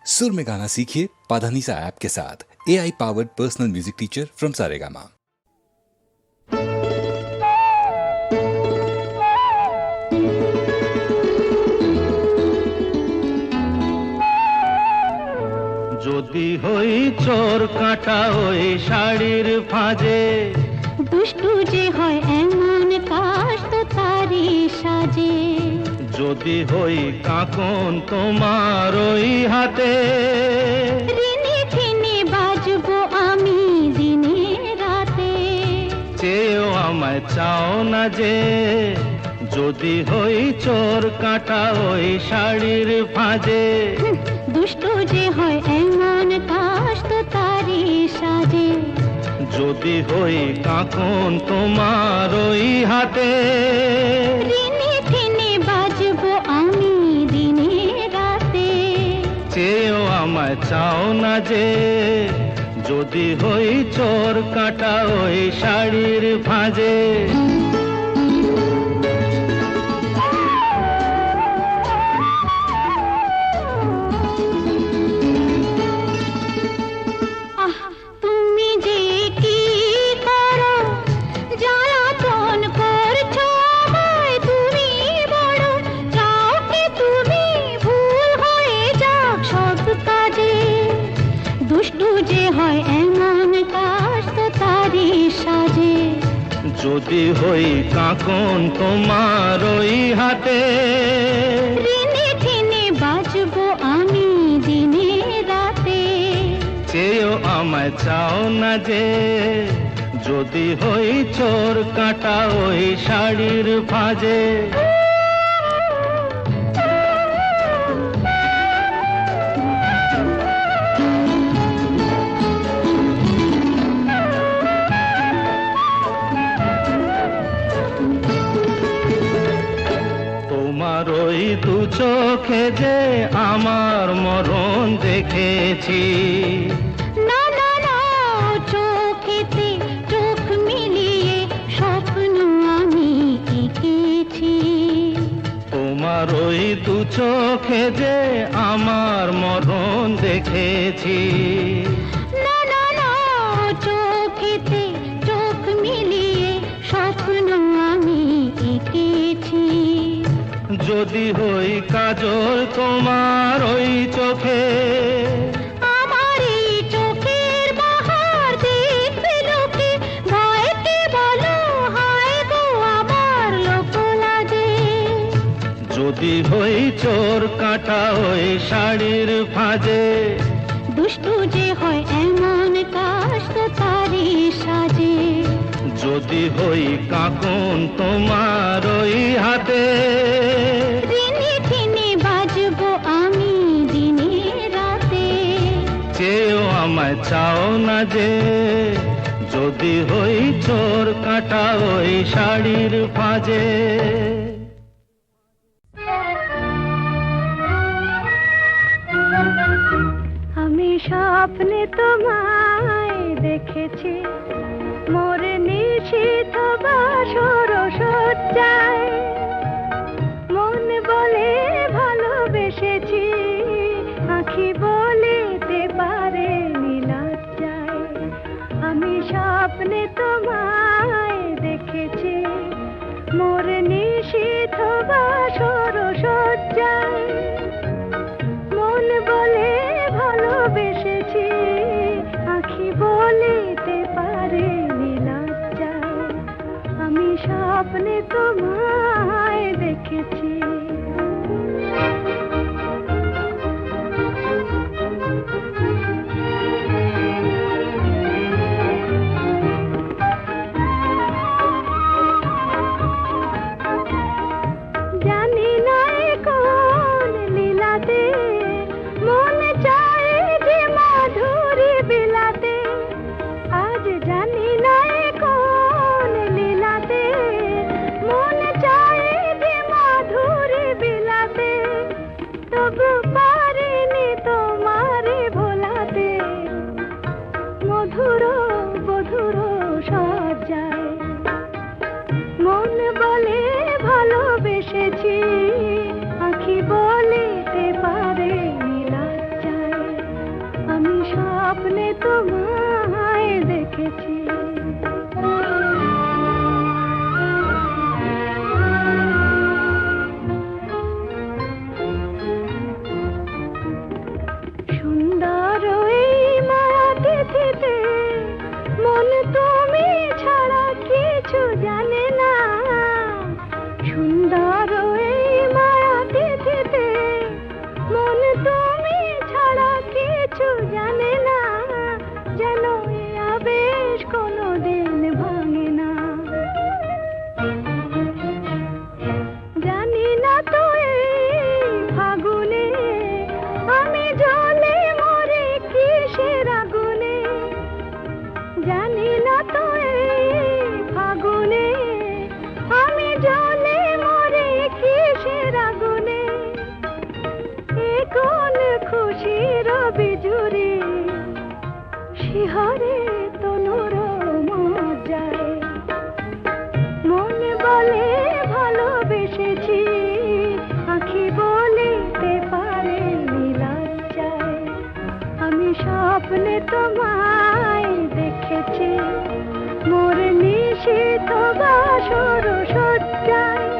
सुर में गाना सीखिए पाधानीसा ऐप के साथ। AI powered personal music teacher from Saregama. যদি হই চোর কাঁটা ওই শাড়ির ফাঁজে, দুষ্টু যে হয় এমন কাশ তো তারি সাজে। যদি হই কাঁকন তোমার ওই হাতে, ঋণে ঠেনে বাজবো আমি দিনে রাতে। চেয়েও আমায় চাও না যে, যদি হই চোর কাঁটা ওই শাড়ির ফাঁজে। দুষ্টু যে হয় এমন কাশ তো তারি সাজে। যদি হই কাঁকন তোমার ওই হাতে, ঋণে ঠেনে বাজবো আমি দিনে রাতে। চেয়েও আমায় চাও না যে, যদি হই চোর কাঁটা ওই শাড়ির ফাঁজে। তুমি যে কি করো, জ্বালাতন করছো আমায় তুমি বড়। চাও কি তুমি ভুল হয়ে যাক সব কাজে। দুষ্টু যে হয় এমন কাশ তো তারি সাজে। যদি হই কাঁকন তোমার ওই হাতে, ঋণে ঠেনে বাজবো আমি দিনে রাতে। চেয়েও আমায় চাও না যে, যদি হই চোর কাঁটা ওই শাড়ির ফাঁজে। তোমার ওই দু চোখে যে আমার মরণ দেখেছি। না না না, চোখেতে চোখ মিলিয়ে স্বপ্ন আমি এঁকেছি। তোমার ওই দু চোখে যে আমার মরণ দেখেছি। না না না, চোখেতে চোখ মিলিয়ে স্বপ্ন আমি এঁকেছি। যদি হই কাজল তোমার ওই চোখে, আমার এই চোখের বাহার দেখবে লোকে। ভয়কে বলো হায় গো আমার লোক লাগে। যদি হই চোর কাঁটা ওই শাড়ির ফাঁজে। দুষ্টু যে হয় এমন কাশ তো তারি সাজে। যদি হই কাঁকন তোমার ওই হাতে, ঋণে ঠেনে বাজবো আমি দিনে রাতে। চেয়েও আমায় চাও না যে, যদি হই চোর কাঁটা ওই শাড়ির ফাঁজে। আমি স্বপ্নে তোমায় দেখেছি, মোর নিশীথ বাসর সজ্জায়। মন বলে ভালোবেসেছি, আঁখি বলিতে পারে নীলজ্জায়। আমি স্বপ্নে তোমায় দেখেছি, মোর নিশীথ বাসর সজ্জায়। মন বলে ভালোবেসেছি, আঁখি বলিতে পারে নীলজ্জায়। আমি স্বপ্নে তোমায় দেখেছি। জানি না কোন লীলাতে মন চায় যে মাধুরী বিলাতে। আজ জানি না কোন লীলাতে মন চায় যে মাধুরী স্বপ্নে তোমায় দেখেছি। সুন্দর এই মায়া তিথিতে মন তুমি ছাড়া কিছু জানে না। সুন্দর এই মায়া তিথিতে মন তুমি ছাড়া কিছু জানে না। যেন এ আবেশ কোনোদিন ভাঙে না। জানি না তো এই ফাগুনে আমি জ্বলে মরে কিসের আগুনে। জানি না তো এই ফাগুনে আমি জ্বলে মরে কিসের আগুনে। এ কোন খুশির বিজুরি শিহরে তনুর মজ্জায়। মন বলে ভালোবেসেছি, আঁখি বলিতে পারে লজ্জায়। আমি স্বপ্নে তোমায় দেখেছি মোর নিশীথ বাসর সজ্জায়।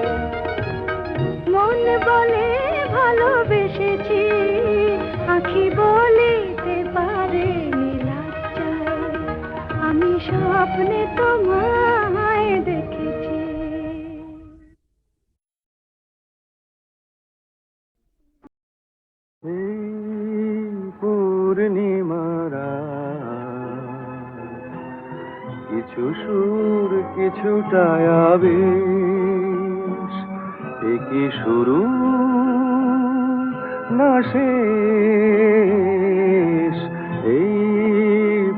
মন বলে ভালোবেসেছি, আঁখি বলিতে পারে লজ্জায়। আমি স্বপ্নে তোমায় দেখেছি। পূর্ণিমারা কিছু সুর কিছুটা আবেশ, এ কি শুরু না শেষ? এই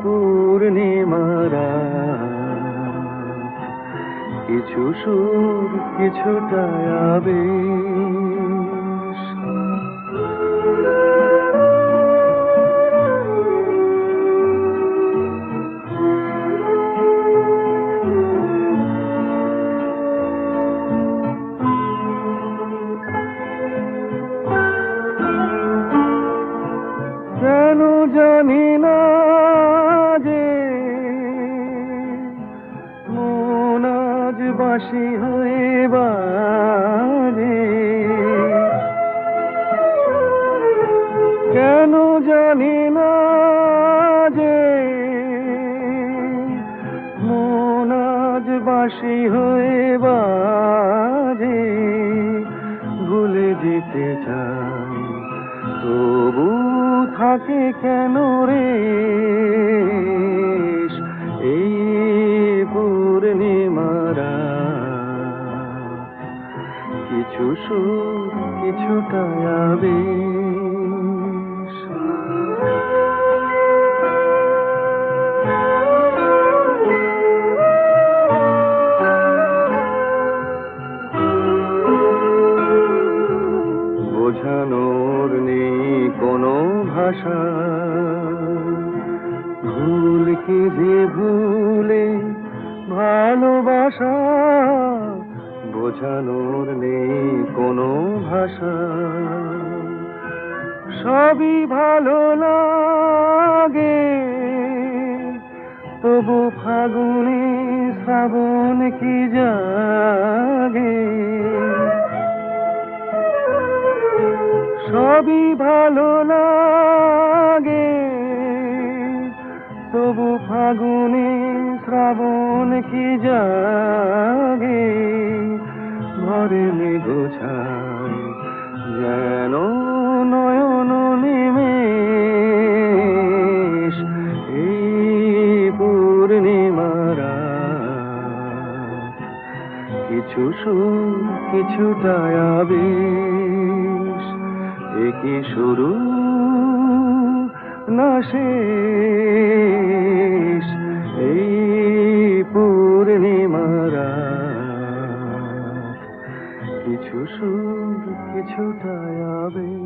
পূর্ণিমারা কিছু সুর কিছুটা আবেশ। কেন জানি না যে মন আজ বাঁশি হয়ে বাজে। কেন জানি না যে মন আজ বাঁশি হয়ে বাজে। ভুলে যেতে চাই তবু থাকে কেন রে এই পূর্ণিমারা কিছু সুর কিছুটা আবেশ। বোঝানোর নেই কোনো ভাষা, ভুল কি যে ভুলে ভালোবাসা। বোঝানোর নেই কোনো ভাষা, সবই ভালো লাগে তবু ফাগুনে শ্রাবণ কি জাগে। সবই ভালো লাগে তবু ফাগুনে শ্রাবণ কি জাগে। ঘরে গোছায় যেন নয়ন নিমেষ, এই পূর্ণিমারা কিছু সুর কিছুটা আবেশ। এ কি শুরু না শেষ? এই পূর্ণিমারা কিছু সুর কিছুটা আবেশ।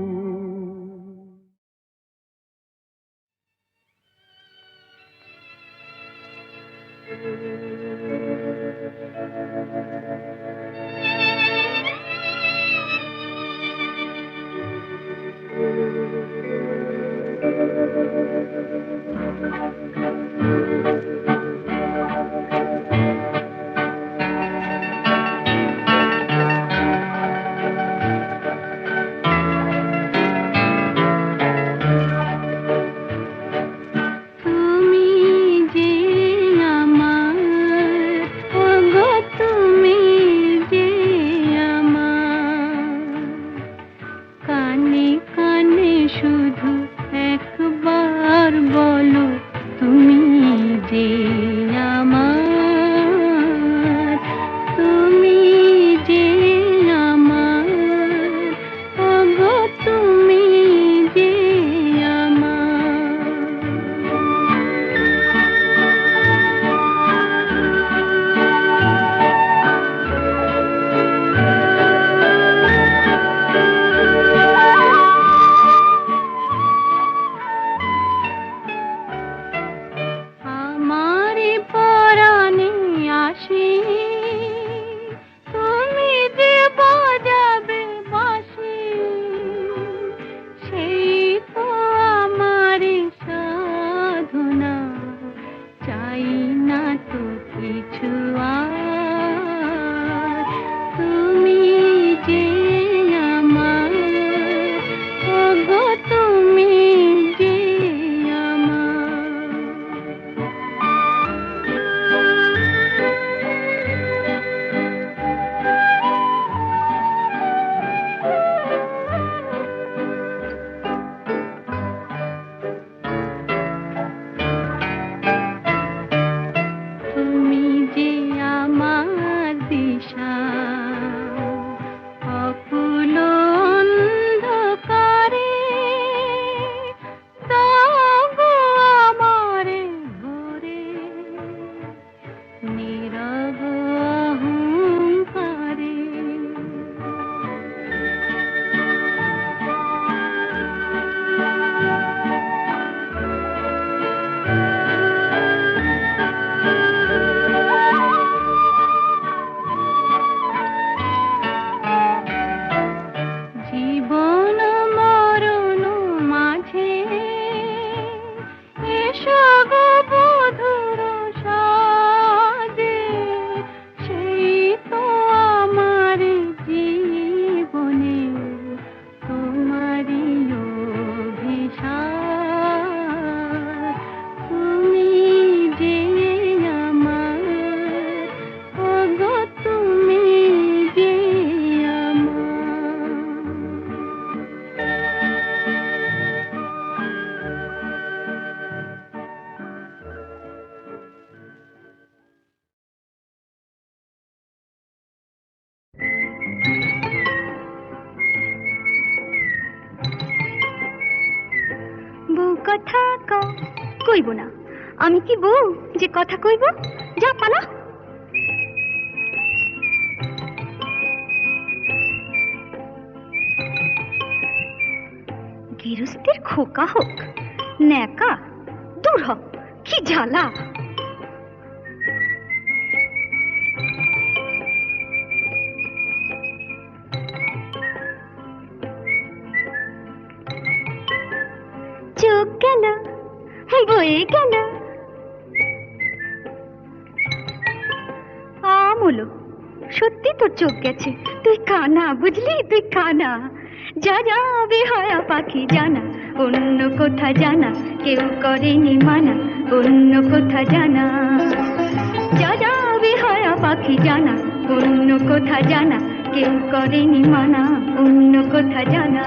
কথা কইব না, আমি কি বউ যে কথা কইব? যা পালা। গৃহস্থের খোকা হোক ন্যাকা, দূর হ, কি জ্বালা। চোখ গেল বয়ে গেল আমলো, সত্যি তোর চোখ গেছে, তুই কানা, বুঝলি? তুই কানা। যা যা বেহায়া পাখি জানা, অন্য কোথা জানা কেউ করেনি মানা, অন্য কোথা জানা। যা যা বেহায়া পাখি জানা, অন্য কোথা জানা কেউ করেনি মানা, অন্য কোথা জানা।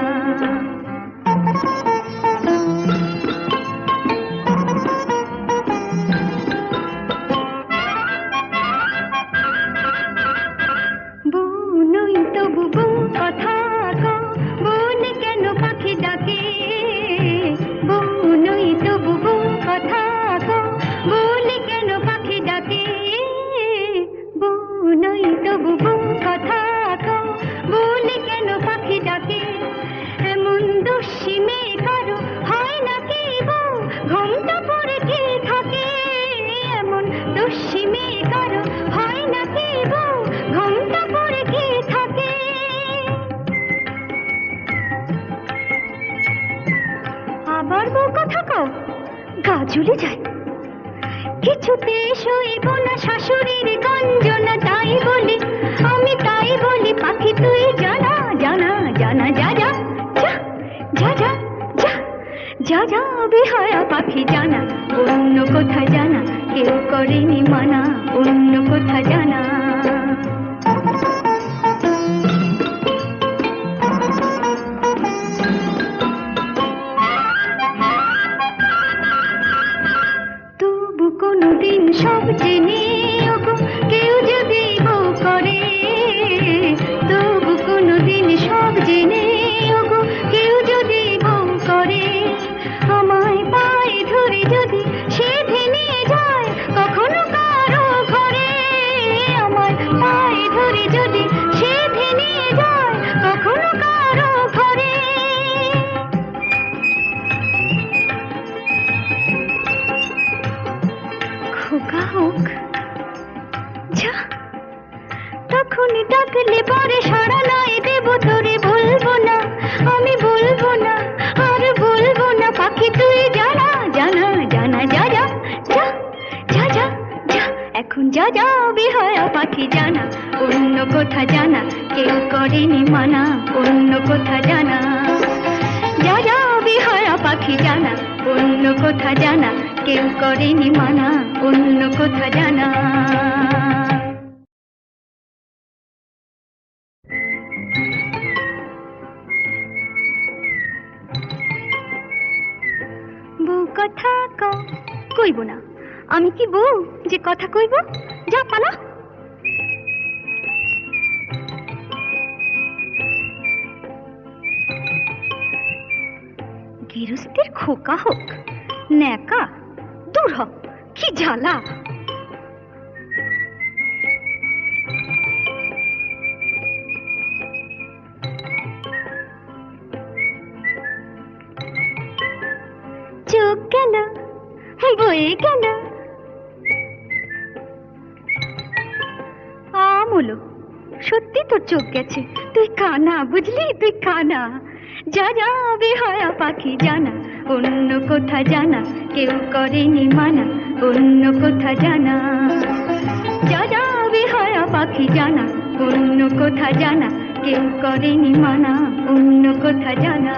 গাজুলি যায় কিছুতে সইব না শাশুড়ির গঞ্জনা, তাই বলি আমি, তাই বলি পাখি তুই জানা জানা জানা। যা যা যা যা যা যা যা যা বেহায়া পাখি জানা, অন্য কোথা জানা কেউ করেনি মানা, অন্য কোথা জানা। সব জেনে কেউ যদি বউ করে, তবু কোনোদিন সব জেনে কেউ যদি বউ করে, আমায় পায়ে ধরে যদি সে ভেঙে যায় কখনো কারো ঘরে, আমায় পায়ে ধরে যদি সে ভেঙে যায় কখনো কারো ঘরে। খোকা হোক যা, তখন ডাকলে পরে সাড়া নয় দেব তোরে, বলবো না আমি, বলবো না আর বলবো না পাখি তুই জানা জানা জানা। যা যা যা যা যা যা এখন যা যা বেহায়া পাখি জানা, অন্য কোথা জানা কেউ করেনি মানা, অন্য কোথা জানা। যা যা বেহায়া পাখি জানা, অন্য কোথা জানা কেউ করেনি মানা, অন্য কোথা জানা। বউ কথা কইব না, আমি কি বউ যে কথা কইব? যা পালা। গৃহস্থের খোকা হোক ন্যাকা, দূর হ, কি জ্বালা। চোখ গেল বয়ে গেল আমলো, সত্যি তোর চোখ গেছে, তুই কানা, বুঝলি? তুই কানা। যা যা বেহায়া পাখি জানা, অন্য কোথা জানা কেউ করেনি মানা, অন্য কোথা জানা। যা যা বেহায়া পাখি জানা, অন্য কোথা জানা কেউ করেনি মানা, অন্য কোথা জানা।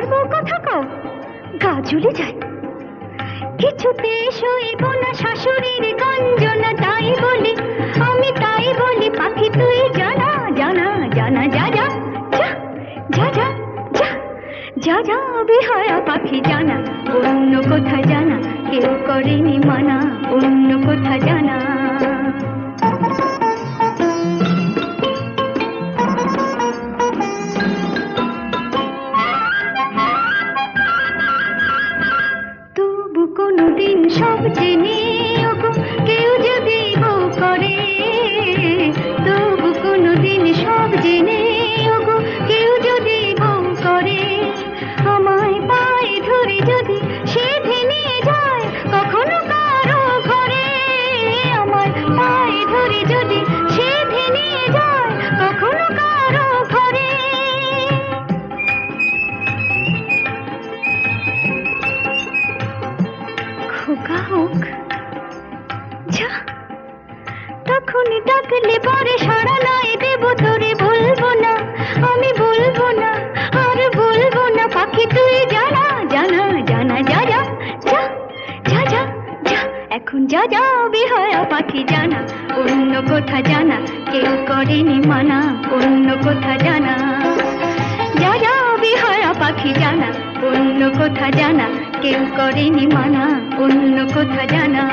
আমার বউ কথা কও, গা জ্বলে যায়। কিছুতে সইব না শাশুড়ির গঞ্জনা, তাই বলি আমি, তাই বলি পাখি তুই জানা জানা জানা, যা যা যা যা যা যা যা যা বেহায়া পাখি জানা, অন্য কোথা জানা, কেউ করেনি মানা, অন্য কোথা জানা। তবু কোনোদিন সব জেনে ওগো কেউ যদি বউ করে, তবু কোনোদিন সব জেনে ওগো কেউ যদি বউ করে, আমায় পায়ে ধরে যদি সে নিয়ে যায় কখনো কারো ঘরে, আমায় পায়ে ধরে যদি সে নিয়ে যায় কখনো কারো ঘরে। খোকা হোক যা, তখনই ডাকলে পরে সাড়া নাই দেব তোরে, বলবো না আমি, বলবো না আর বলবো না পাখি তুই জানা জানা জানা, যা যা যা যা যা যা, এখন যা যা বেহায়া পাখি জানা, অন্য কোথা জানা, কেউ করেনি মানা, অন্য কোথা জানা। যা যা বেহায়া পাখি জানা, অন্য কোথা জানা, কেউ করেনি মানা, অন্য কোথা জানা।